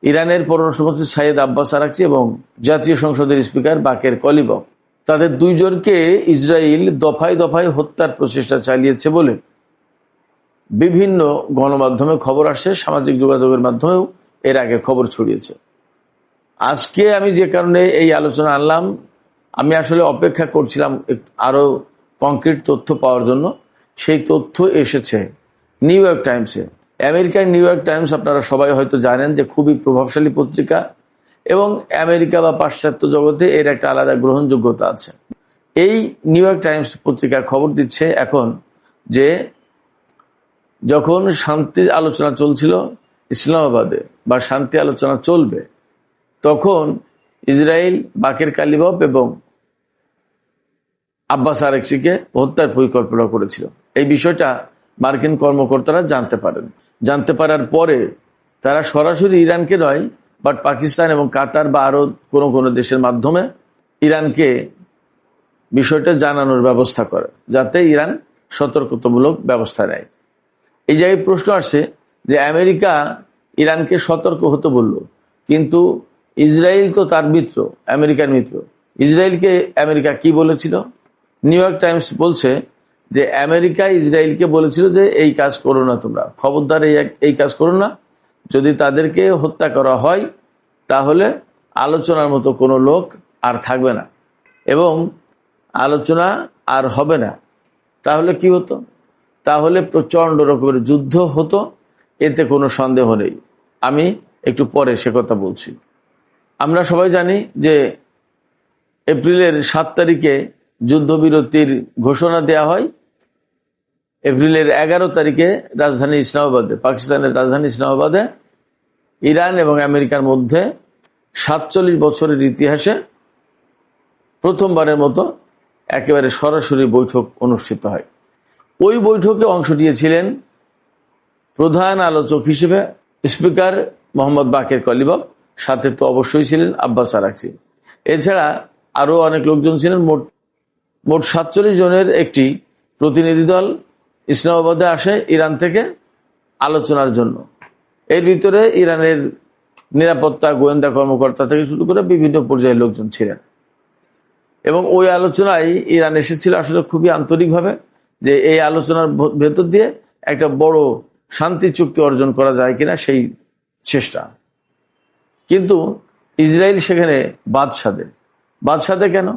ইরানের পররাষ্ট্রমন্ত্রী Syed Abbas Araghchi এবং জাতীয় সংসদের স্পিকার বাকের কলিবফ, তাদের দুইজনকে ইসরায়েল দফায় দফায় হত্যার প্রচেষ্টা চালিয়েছে বলে বিভিন্ন গণমাধ্যমে খবর আসছে, সামাজিক যোগাযোগের মাধ্যমেও এর আগে খবর ছড়িয়েছে। আজকে আমি যে কারণে এই আলোচনা আনলাম, আমি আসলে অপেক্ষা করছিলাম আরো কংক্রিট তথ্য পাওয়ার জন্য। সেই তথ্য এসেছে নিউ ইয়র্ক টাইমসে। আমেরিকার নিউ ইয়র্ক টাইমস আপনারা সবাই হয়তো জানেন যে খুবই প্রভাবশালী পত্রিকা, এবং আমেরিকা বা পাশ্চাত্য জগতে এর একটা আলাদা গ্রহণযোগ্যতা আছে। এই নিউ ইয়র্ক টাইমস পত্রিকা খবর দিচ্ছে এখন যে যখন শান্তি আলোচনা চলছিল ইসলামাবাদে, বা শান্তি আলোচনা চলবে, তখন ইসরায়েল বাকের কালিবফ এবং আব্বাস আরাকচিকে হত্যার পরিকল্পনা করেছিল। এই বিষয়টা মার্কিন কর্মকর্তারা জানতে পারার পরে তারা সরাসরি ইরানকে নয়, বাট পাকিস্তান এবং কাতার বা আরো কোনো দেশের মাধ্যমে ইরানকে বিষয়টা জানানোর ব্যবস্থা করে, যাতে ইরান সতর্কতামূলক ব্যবস্থা নেয়। এই জায়গায় প্রশ্ন আসছে যে আমেরিকা ইরানকে সতর্ক হতে বলল, কিন্তু ইসরায়েল তো তার মিত্র, আমেরিকার মিত্র। ইসরায়েলকে আমেরিকা কি বলেছিল? নিউ ইয়র্ক টাইমস বলছে যে আমেরিকা ইসরায়েলকে বলেছিল যে এই কাজ করো না, তোমরা খবরদার এই কাজ করো না। যদি তাদেরকে হত্যা করা হয় তাহলে আলোচনার মতো কোনো লোক আর থাকবে না এবং আলোচনা আর হবে না। তাহলে কি হতো? তাহলে প্রচন্ড রকমের যুদ্ধ হতো, এতে কোনো সন্দেহ নেই। আমি একটু পরে সে কথা বলছি। আমরা সবাই জানি যে এপ্রিলের 7 তারিখে যুদ্ধবিরতির ঘোষণা দেয়া হয়। এপ্রিলের 11 তারিখে রাজধানী ইসলামাবাদে, পাকিস্তানের রাজধানী ইসলামাবাদে ইরান এবং আমেরিকার মধ্যে 47 বছরের ইতিহাসে প্রথমবারের মতো একেবারে সরাসরি বৈঠক অনুষ্ঠিত হয়। ওই বৈঠকে অংশ নিয়েছিলেন প্রধান আলোচক হিসেবে স্পিকার মোহাম্মদ বাকের কলিবফ, সাথে তো অবশ্যই ছিলেন আব্বাস আরাকচি। এছাড়া আরো অনেক লোকজন ছিলেন। মোট 47 জনের একটি প্রতিনিধি দল ইসলামাবাদে আসে ইরান থেকে আলোচনার জন্য। এর ভিতরে ইরানের নিরাপত্তা গোয়েন্দা কর্মকর্তা থেকে শুরু করে বিভিন্ন পর্যায়ের লোকজন ছিলেন। এবং ওই আলোচনায় ইরান এসেছিল আসলে খুবই আন্তরিকভাবে, যে এই আলোচনার ভেতর দিয়ে একটা বড় শান্তি চুক্তি অর্জন করা যায় কিনা সেই চেষ্টা। কিন্তু ইসরায়েল সেখানে বাদ সাধে কেন?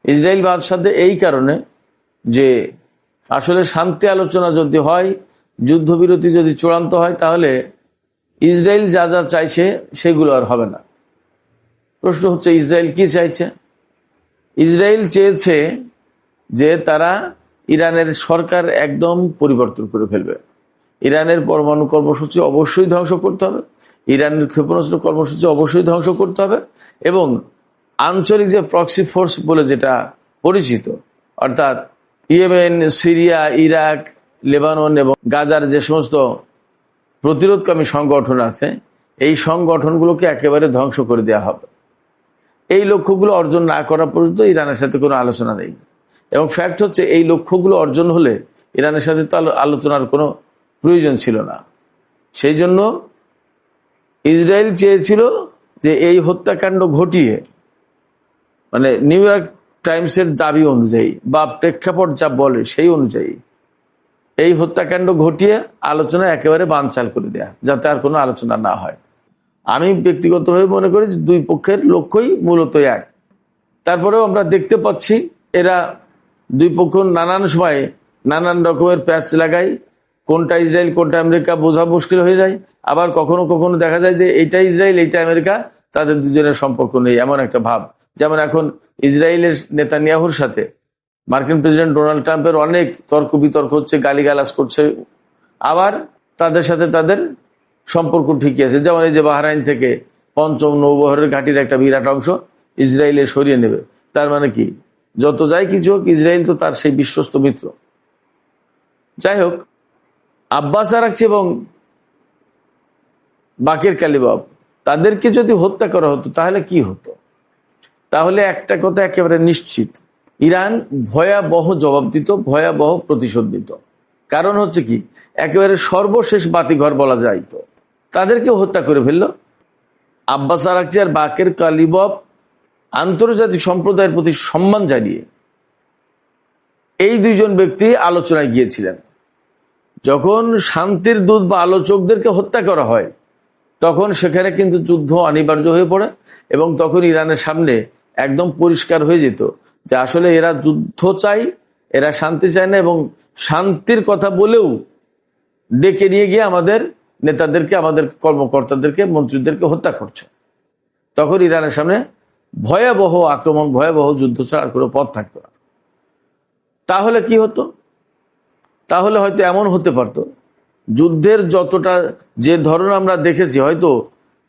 ইসরায়েল বাদ সাধে এই কারণে যে আসলে শান্তি আলোচনা যদি হয়, যুদ্ধবিরতি যদি চূড়ান্ত হয়, তাহলে ইসরায়েল যা যা চাইছে সেগুলো আর হবে না। প্রশ্ন হচ্ছে ইসরায়েল কি চাইছে? ইসরায়েল চেয়েছে যে তারা ইরানের সরকার একদম পরিবর্তন করে ফেলবে। ইরানের পরমাণু কর্মসূচি অবশ্যই ধ্বংস করতে হবে, ইরানের ক্ষেপণাস্ত্র কর্মসূচি অবশ্যই ধ্বংস করতে হবে, এবং আঞ্চলিক যে প্রক্সি ফোর্স বলে যেটা পরিচিত, অর্থাৎ ইয়েমেন, সিরিয়া, ইরাক, লেবানন এবং গাজার যে সমস্ত প্রতিরোধকামী সংগঠন আছে, এই সংগঠনগুলোকে একেবারে ধ্বংস করে দেওয়া হবে। এই লক্ষ্যগুলো অর্জন না করা পর্যন্ত ইরানের সাথে কোনো আলোচনা নেই। এবং ফ্যাক্ট হচ্ছে এই লক্ষ্যগুলো অর্জন হলে ইরানের সাথে তো আলোচনার কোনো প্রয়োজন ছিল না। সেই জন্য ইসরায়েল চেয়েছিল যে এই হত্যাকাণ্ড ঘটিয়ে, মানে নিউ ইয়র্ক টাইমসের দাবি অনুযায়ী বা প্রেক্ষাপট যা বলে সেই অনুযায়ী, এই হত্যাকাণ্ড ঘটিয়ে আলোচনা একেবারে বানচাল করে দেয়া, যাতে আর কোনো আলোচনা না হয়। আমি ব্যক্তিগতভাবে মনে করি যে দুই পক্ষের লক্ষ্যই মূলত এক। তারপরেও আমরা দেখতে পাচ্ছি এরা দুই পক্ষ নানান সময় নানান রকমের প্যাচ লাগায়, কোনটা ইসরায়েল কোনটা আমেরিকা বোঝা মুশকিল হয়ে যায়। আবার কখনো কখনো দেখা যায় যে এইটা ইসরায়েল এইটা আমেরিকা, তাদের দুজনের সম্পর্ক নেই, এমন একটা ভাব। যেমন এখন ইসরায়েলের নেতানিয়াহুর সাথে মার্কিন প্রেসিডেন্ট ডোনাল্ড ট্রাম্পের অনেক তর্ক বিতর্ক হচ্ছে, গালিগালাজ করছে। আবার তাদের সাথে তাদের সম্পর্ক ঠিকই আছে। যেমন এই যে বাহরাইন থেকে ৫ম নৌবহরের ঘাঁটির একটা বিরাট অংশ ইসরায়েলে সরিয়ে নেবে, তার মানে কি? যত যাই কিছু হোক, ইসরায়েল তো তার সেই বিশ্বস্ত মিত্র। যাই হোক, আব্বাস আরাকচি এবং বাকের কালিবফ, তাদেরকে যদি হত্যা করা হতো তাহলে কি হতো? তাহলে একটা কথা একেবারে নিশ্চিত, ইরান ভয়াবহ জবাব দিত, ভয়াবহ প্রতিশোধ দিত। কারণ হচ্ছে কি, একেবারে সর্বশেষ বাতিঘর বলা যায়। তো তাদেরকে হত্যা করে ফেললো, আব্বাস আরাকচি আর বাকের কালিবফ আন্তর্জাতিক সম্প্রদায়ের প্রতি সম্মান জানিয়ে এই দুইজন ব্যক্তি আলোচনায় গিয়েছিলেন। যখন শান্তির দূত বা আলোচকদেরকে হত্যা করা হয় তখন সেখানে কিন্তু যুদ্ধ অনিবার্য হয়ে পড়ে, এবং তখন ইরানের সামনে একদম পরিষ্কার হয়ে যেত যে আসলে এরা যুদ্ধ চাই, এরা শান্তি চায় না, এবং শান্তির কথা বলেও ডেকে নিয়ে গিয়ে আমাদের নেতাদেরকে, আমাদের কর্মকর্তাদেরকে, মন্ত্রীদেরকে হত্যা করছে। তখন ইরানের সামনে ভয়াবহ আক্রমণ, ভয়াবহ যুদ্ধ ছাড়া আর কোনো পথ থাকতো না। তাহলে কি হতো? তাহলে হয়তো এমন হতে পারত, যুদ্ধের যতটা যে ধরন আমরা দেখেছি হয়তো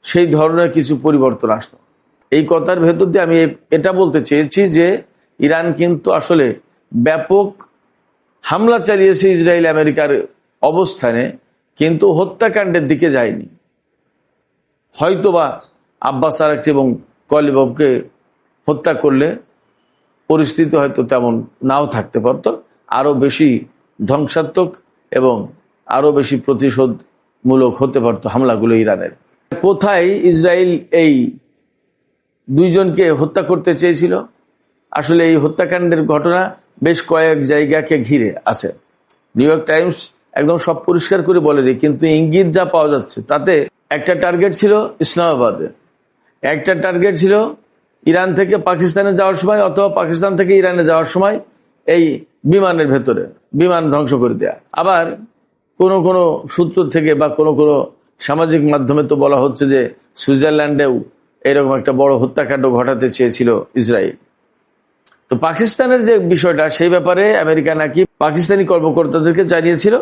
সেই ধরনের কিছু পরিবর্তন আসতো। এই কথার ভেতর দিয়ে আমি এটা বলতে চেয়েছি যে ইরান কিন্তু আসলে ব্যাপক হামলা চালিয়েছে ইসরায়েল আমেরিকার অবস্থানে, কিন্তু হত্যাকাণ্ডের দিকে যায়নি। হয়তোবা আব্বাস আরাকচি এবং কলিবফকে হত্যা করলে পরিস্থিতি হয়তো তেমন নাও থাকতে পারত, আরো বেশি ধ্বংসাত্মক এবং আরো বেশি প্রতিশোধমূলক হতে পারত হামলাগুলো ইরানের। কোথায় ইসরায়েল এই দুইজনকে হত্যা করতে চেয়েছিল? আসলে এই হত্যাকাণ্ডের ঘটনা বেশ কয়েক জায়গাকে ঘিরে আছে। নিউ ইয়র্ক টাইমস একদম সব পরিষ্কার করে বলেনি, কিন্তু ইঙ্গিত যা পাওয়া যাচ্ছে তাতে একটা টার্গেট ছিল ইসলামাবাদে, একটা টার্গেট ছিল ইরান থেকে পাকিস্তানে যাওয়ার সময়, অথবা পাকিস্তান থেকে ইরানে যাওয়ার সময় এই বিমানের ভেতরে বিমান ধ্বংস করে দেয়া। আবার কোন কোন সূত্র থেকে বা কোন কোন সামাজিক মাধ্যমে তো বলা হচ্ছে যে সুইজারল্যান্ডেও এরকম একটা বড় হত্যাকাণ্ড ঘটাতে চেয়েছিল ইসরায়েল। তো পাকিস্তানের যে বিষয়টা, সেই ব্যাপারে আমেরিকা নাকি পাকিস্তানি কর্মকর্তাদেরকে জানিয়েছিল,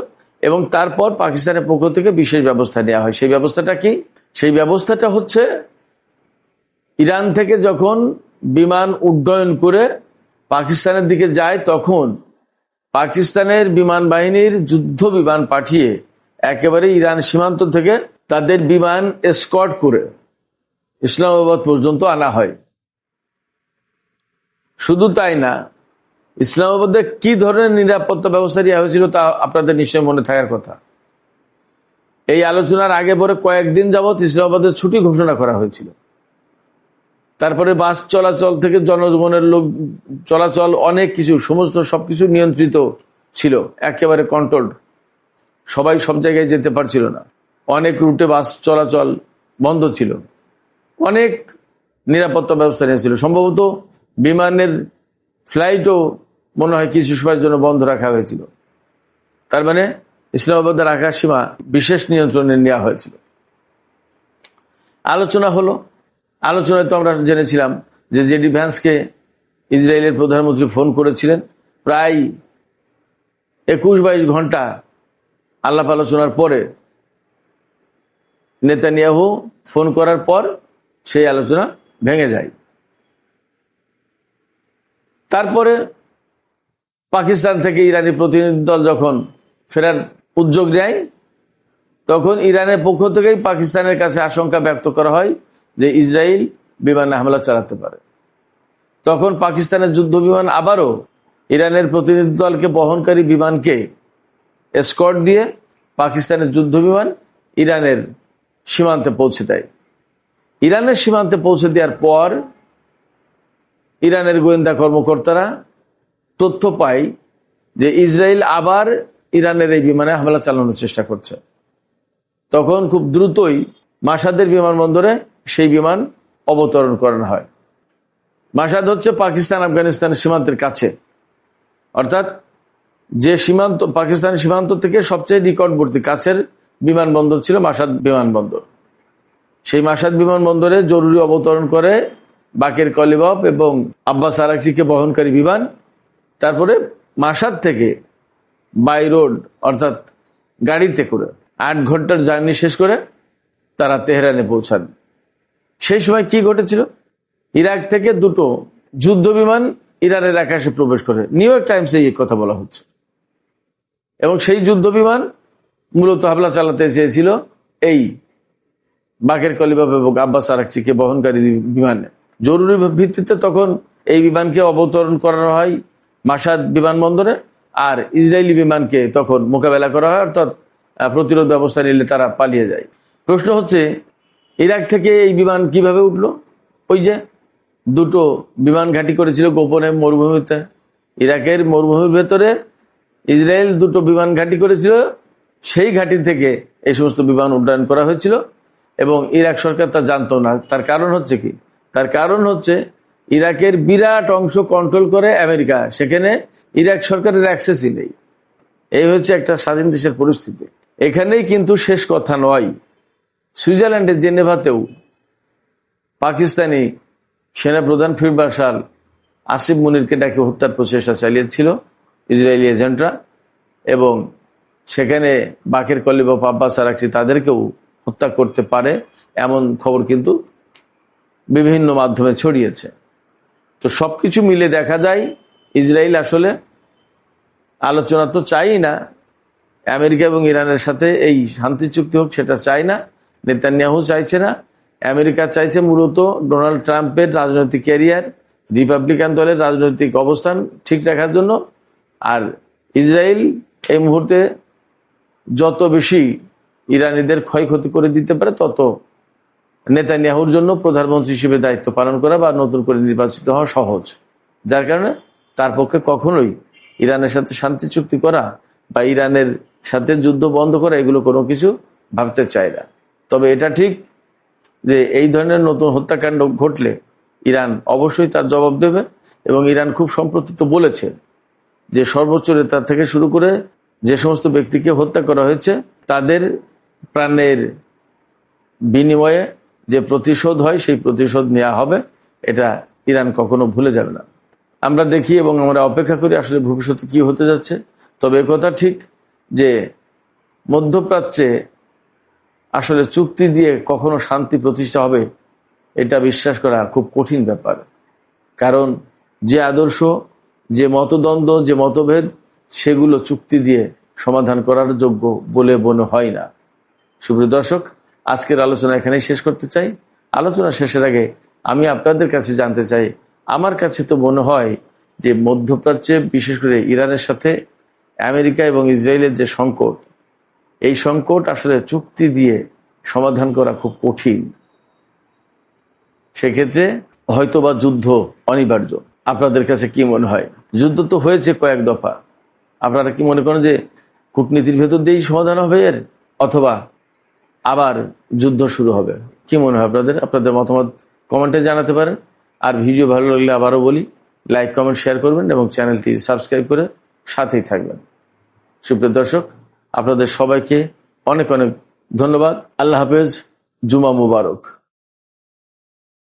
এবং তারপর পাকিস্তানের পক্ষ থেকে বিশেষ ব্যবস্থা নেওয়া হয়। সেই ব্যবস্থাটা কি? সেই ব্যবস্থাটা হচ্ছে ইরান থেকে যখন বিমান উড্ডয়ন করে পাকিস্তানের দিকে যায়, তখন পাকিস্তানের বিমান বাহিনীর যুদ্ধ বিমান পাঠিয়ে একেবারে ইরান সীমান্ত থেকে তাদের বিমান এসকর্ট করে ইসলামাবাদ পর্যন্ত আনা হয়। শুধু তাই না, ইসলামাবাদে কি ধরনের নিরাপত্তা ব্যবস্থা নেওয়া হয়েছিল তা আপনাদের নিশ্চয় মনে থাকার কথা। এই আলোচনার আগে পরে কয়েকদিন যাবৎ ইসলামাবাদের ছুটি ঘোষণা করা হয়েছিল। তারপরে বাস চলাচল থেকে জনজীবনের লোক চলাচল, অনেক কিছু, সমস্ত সবকিছু নিয়ন্ত্রিত ছিল, একেবারে কন্ট্রোলড। সবাই সব জায়গায় যেতে পারছিল না, অনেক রুটে বাস চলাচল বন্ধ ছিল, অনেক নিরাপত্তা ব্যবস্থা নিয়েছিল। সম্ভবত বিমানের ফ্লাইটও মনে হয় কিছু সময়ের জন্য বন্ধ রাখা হয়েছিল। তার মানে ইসলামাবাদের আকাশ সীমা বিশেষ নিয়ন্ত্রণে নেওয়া হয়েছিল। আলোচনা হলো, আলোচনায় তো আমরা জেনেছিলাম যে জেডি ভ্যান্সকে ইসরায়েলের প্রধানমন্ত্রী ফোন করেছিলেন। প্রায় 21-22 ঘন্টা আলাপ আলোচনার পরে নেতানিয়াহু ফোন করার পর সেই আলোচনা ভেঙে যায়। তারপরে পাকিস্তান থেকে ইরানি প্রতিনিধি দল যখন ফেরার উদ্যোগ নেয়, তখন ইরানের পক্ষ থেকেই পাকিস্তানের কাছে আশঙ্কা ব্যক্ত করা হয় যে ইসরায়েল বিমানে হামলা চালাতে পারে। তখন পাকিস্তানের যুদ্ধ বিমান আবারও ইরানের প্রতিনিধি দলকে বহনকারী বিমানকে এসকর্ট দিয়ে পাকিস্তানের যুদ্ধ বিমান ইরানের সীমান্তে পৌঁছে দেয়। ইরানের সীমান্তে পৌঁছে দেওয়ার পর ইরানের গোয়েন্দা কর্মকর্তারা তথ্য পায় যে ইসরায়েল আবার ইরানের এই বিমানে হামলা চালানোর চেষ্টা করছে। তখন খুব দ্রুতই মাসাদের বিমানবন্দরে সেই বিমান অবতরণ করানো হয়। মাসাদ হচ্ছে পাকিস্তান আফগানিস্তান সীমান্তের কাছে, অর্থাৎ যে সীমান্ত, পাকিস্তান সীমান্ত থেকে সবচেয়ে নিকটবর্তী কাছের বিমানবন্দর ছিল মাসাদ বিমানবন্দর। সেই মাসাদ বিমানবন্দরে জরুরি অবতরণ করে বাকের কলিবফ এবং আব্বাস আরাকচিকে বহনকারী বিমান। তারপরে মাসাদ থেকে বাই রোড অর্থাৎ গাড়িতে করে 8 ঘন্টার জার্নি শেষ করে তারা তেহরানে পৌঁছান। সেই সময় কি ঘটেছিল? ইরাক থেকে 2টো যুদ্ধ বিমান ইরানের আকাশে প্রবেশ করে। নিউ ইয়র্ক টাইমসে এই কথা বলা হচ্ছে। এবং সেই যুদ্ধ বিমান মূলত হামলা চালাতে চেয়েছিল এই বাকের কলিবফ এবং আব্বাস আরাকচিকে বহনকারী বিমানে। জরুরি ভিত্তিতে তখন এই বিমানকে অবতরণ করানো হয় মাসাদ বিমানবন্দরে, আর ইসরায়েলি বিমানকে তখন মোকাবেলা করা হয়, অর্থাৎ প্রতিরোধ ব্যবস্থা নিলে তারা পালিয়ে যায়। প্রশ্ন হচ্ছে, ইরাক থেকে এই বিমান কিভাবে উঠলো? ওই যে দুটো বিমান ঘাঁটি করেছিল গোপনে মরুভূমিতে, ইরাকের মরুভূমির ভেতরে ইসরায়েল দুটো বিমান ঘাঁটি করেছিল, সেই ঘাঁটি থেকে এই সমস্ত বিমান উড্ডয়ন করা হয়েছিল এবং ইরাক সরকার তা জানতো না। তার কারণ হচ্ছে কি? তার কারণ হচ্ছে ইরাকের বিরাট অংশ কন্ট্রোল করে আমেরিকা, সেখানে ইরাক সরকারের অ্যাক্সেসই নেই। এই হচ্ছে একটা স্বাধীন দেশের পরিস্থিতি। এখানেই কিন্তু শেষ কথা নয়। সুইজারল্যান্ডের জেনেভাতেও পাকিস্তানি সেনাপ্রধান ফিল্ড মার্শাল আসিফ মুনিরকে ডাকে হত্যার প্রচেষ্টা চালিয়েছিল ইসরায়েলি এজেন্টরা, এবং সেখানে বাকের কলিবফ, আব্বাস আরাকচি তাদেরকেও হত্যা করতে পারে এমন খবর কিন্তু বিভিন্ন মাধ্যমে ছড়িয়েছে। তো সবকিছু মিলে দেখা যায় ইসরায়েল আসলে আলোচনা তো চাই না, আমেরিকা এবং ইরানের সাথে এই শান্তি চুক্তি হোক সেটা চায় না, নেতানিয়াহু চাইছে না। আমেরিকা চাইছে মূলত ডোনাল্ড ট্রাম্পের রাজনৈতিক ক্যারিয়ার, রিপাবলিকান দলের রাজনৈতিক অবস্থান ঠিক রাখার জন্য। আর ইসরায়েল এই মুহূর্তে যত বেশি ইরানিদের ক্ষয়ক্ষতি করে দিতে পারে তত নেতানিয়াহুর জন্য প্রধানমন্ত্রী হিসেবে দায়িত্ব পালন করা বা নতুন করে নির্বাচিত হওয়া সহজ। যার কারণে তার পক্ষে কখনোই ইরানের সাথে শান্তি চুক্তি করা বা ইরানের সাথে যুদ্ধ বন্ধ করা এগুলো কোনো কিছু ভাবতে চায় না। তবে এটা ঠিক যে এই ধরনের নতুন হত্যাকাণ্ড ঘটলে ইরান অবশ্যই তার জবাব দেবে, এবং ইরান খুব সম্প্রতি তো বলেছে যে সর্বোচ্চ নেতা থেকে শুরু করে যে সমস্ত ব্যক্তিকে হত্যা করা হয়েছে তাদের প্রাণের বিনিময়ে যে প্রতিশোধ হয় সেই প্রতিশোধ নেওয়া হবে। এটা ইরান কখনো ভুলে যাবে না। আমরা দেখি এবং আমরা অপেক্ষা করি আসলে ভবিষ্যতে কি হতে যাচ্ছে। তবে একথা ঠিক যে মধ্যপ্রাচ্যে আসলে চুক্তি দিয়ে কখনো শান্তি প্রতিষ্ঠা হবে এটা বিশ্বাস করা খুব কঠিন ব্যাপার। কারণ যে আদর্শ, যে মতদ্বন্দ্ব, যে মতভেদ, সেগুলো চুক্তি দিয়ে সমাধান করার যোগ্য বলে মনে হয় না। সুপ্রিয় দর্শক, আজকের আলোচনা এখানেই শেষ করতে চাই। আলোচনা শেষের আগে আমি আপনাদের কাছে জানতে চাই, আমার কাছে তো মনে হয় যে মধ্যপ্রাচ্যে বিশেষ করে ইরানের সাথে আমেরিকা এবং ইসরায়েলের যে সংকট, এই সংকট আসলে চুক্তি দিয়ে সমাধান করা খুব কঠিন। সেক্ষেত্রে হয়তোবা যুদ্ধ অনিবার্য। আপনাদের কাছে কি মনে হয়? যুদ্ধ তো হয়েছে কয়েক দফা, আপনারা কি মনে করেন যে কূটনীতির ভেতর দিয়েই সমাধান হবে এর, অথবা আবার যুদ্ধ শুরু হবে? কি মনে হয় আপনাদের? আপনাদের মতামত কমেন্টে জানাতে পারেন। আর ভিডিও ভালো লাগলে আবারও বলি, লাইক, কমেন্ট, শেয়ার করবেন এবং চ্যানেলটি সাবস্ক্রাইব করে সাথেই থাকবেন। সুপ্রিয় দর্শক, আপনাদের সবাইকে অনেক অনেক ধন্যবাদ। আল্লাহ হাফেজ, জুমা মুবারক।